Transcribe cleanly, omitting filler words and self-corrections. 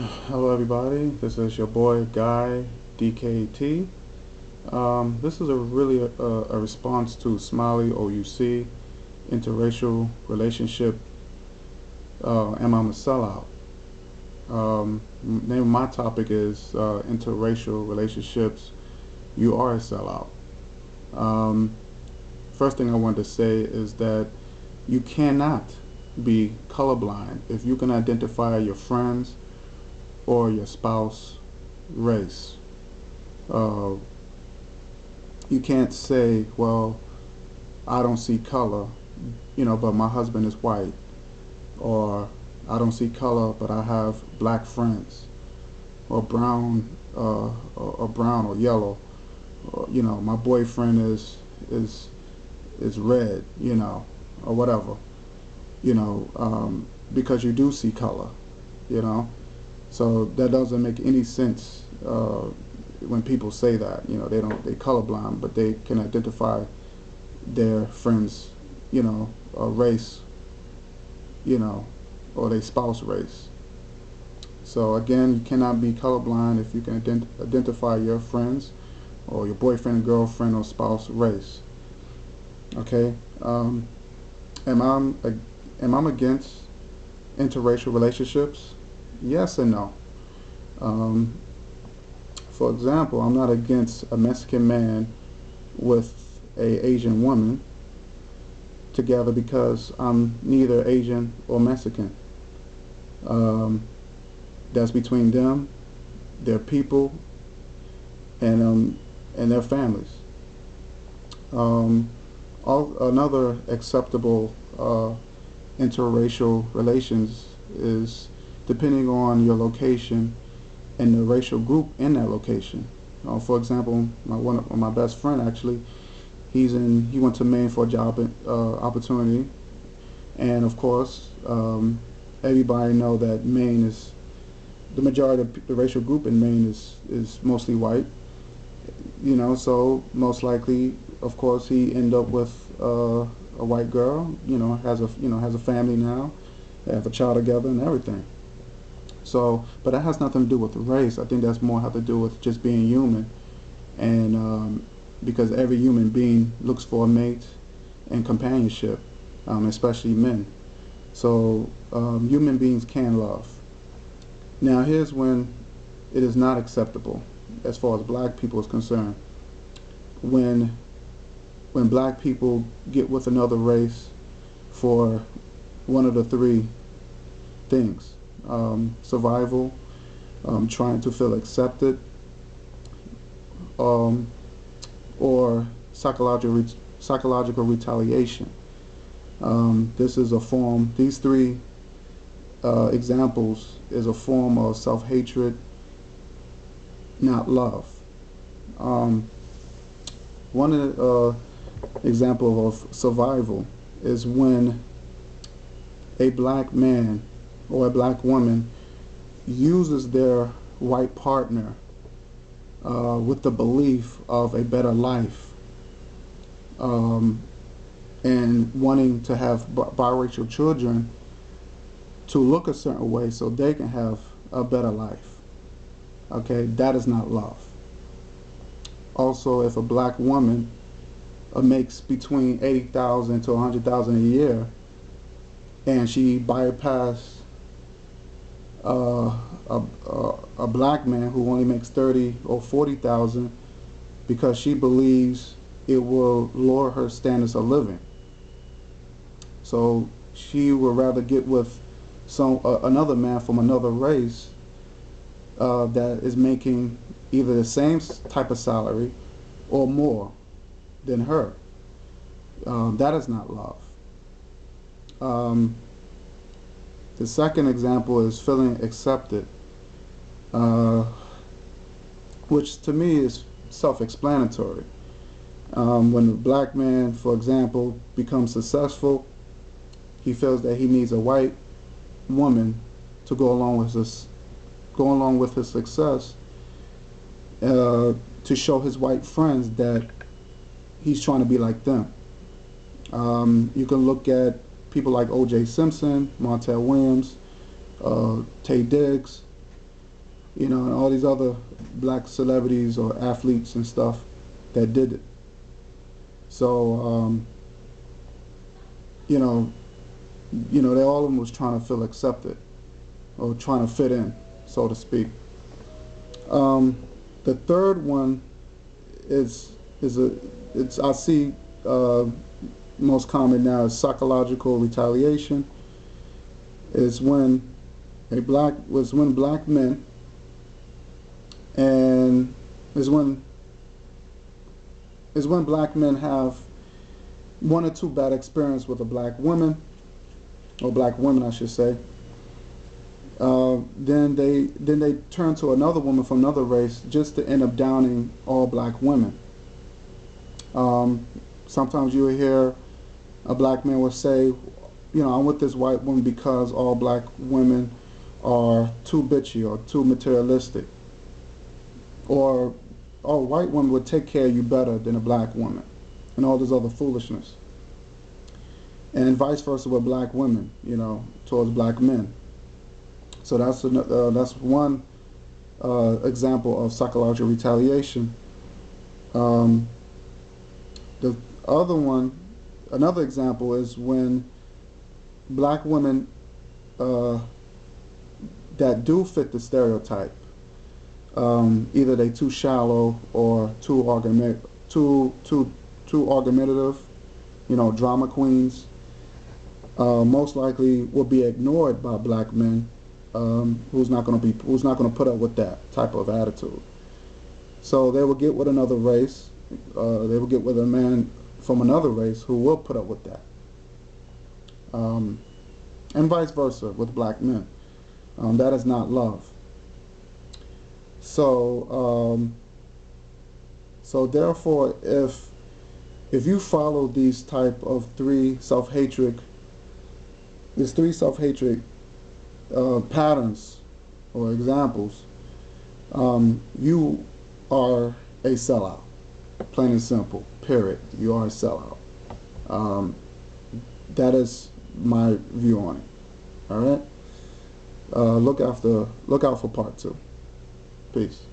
Hello, everybody. This is your boy Guy DKT. This is a response to Smiley OUC interracial relationship. Am I a sellout? Name of my topic is interracial relationships. You are a sellout. Um, First thing I want to say is that you cannot be colorblind if you can identify your friends or your spouse race. Uh, you can't say, well, I don't see color, but my husband is white, or I don't see color, but I have black friends, or brown, or brown or yellow, or, my boyfriend is is red, or whatever, because you do see color, you know. So that doesn't make any sense when people say that. They colorblind, but they can identify their friends, race, you know, or their spouse race. So again, you cannot be colorblind if you can identify your friends or your boyfriend, girlfriend, or spouse race. Okay. Am I am I against interracial relationships? Yes and no. Um, for example, I'm not against a Mexican man with a Asian woman together because I'm neither Asian or Mexican. Um, that's between them, their people, and their families. Um, Another acceptable interracial relations is depending on your location and the racial group in that location. For example, one of my best friend actually, he went to Maine for a job opportunity, and of course, everybody know that Maine is the majority of the racial group in Maine is mostly white. So most likely, of course, he end up with a white girl. Has a family now. They have a child together and everything. So, but that has nothing to do with the race. I think that's more have to do with just being human, and because every human being looks for a mate and companionship, especially men. So human beings can love. Now here's when it is not acceptable, as far as black people is concerned. When when black people get with another race for one of the three things: survival, trying to feel accepted, um, or psychological retaliation. This is a form. These three examples is a form of self-hatred, not love. Um, One example of survival is when a black man or a black woman uses their white partner with the belief of a better life, um, and wanting to have biracial children to look a certain way so they can have a better life. Okay, that is not love. Also, if a black woman makes between 80,000 to 100,000 a year, and she bypassed uh, a black man who only makes 30 or 40,000 because she believes it will lower her standards of living. So she would rather get with another man from another race that is making either the same type of salary or more than her. That is not love. Um, the second example is feeling accepted, uh, which to me is self-explanatory. When a black man, for example, becomes successful, he feels that he needs a white woman to go along with his success, to show his white friends that he's trying to be like them. You can look at people like O.J. Simpson, Montel Williams, Taye Diggs. and all these other black celebrities or athletes and stuff that did it. So, you know, they all of them was trying to feel accepted or trying to fit in, so to speak. Um, the third one is a it's I see most common now is psychological retaliation. Is when when black men and is when black men have one or two bad experience with a black woman or black women, I should say. Then they turn to another woman from another race just to end up downing all black women. Um, Sometimes you will hear a black man will say, I'm with this white woman because all black women are too bitchy or too materialistic, or a white woman would take care of you better than a black woman, and all this other foolishness. And vice versa with black women, towards black men. So that's one example of psychological retaliation. Um, the other one, another example is when black women that do fit the stereotype, either they too shallow or too argumentative, drama queens, most likely will be ignored by black men, who's not going to put up with that type of attitude. So they will get with another race. They will get with a man from another race who will put up with that, and vice versa with black men. That is not love. So therefore, if you follow these type of three self-hatred patterns or examples, you are a sellout. Plain and simple. Period. You are a sellout. That is my view on it. All right. Look out for part 2. Peace.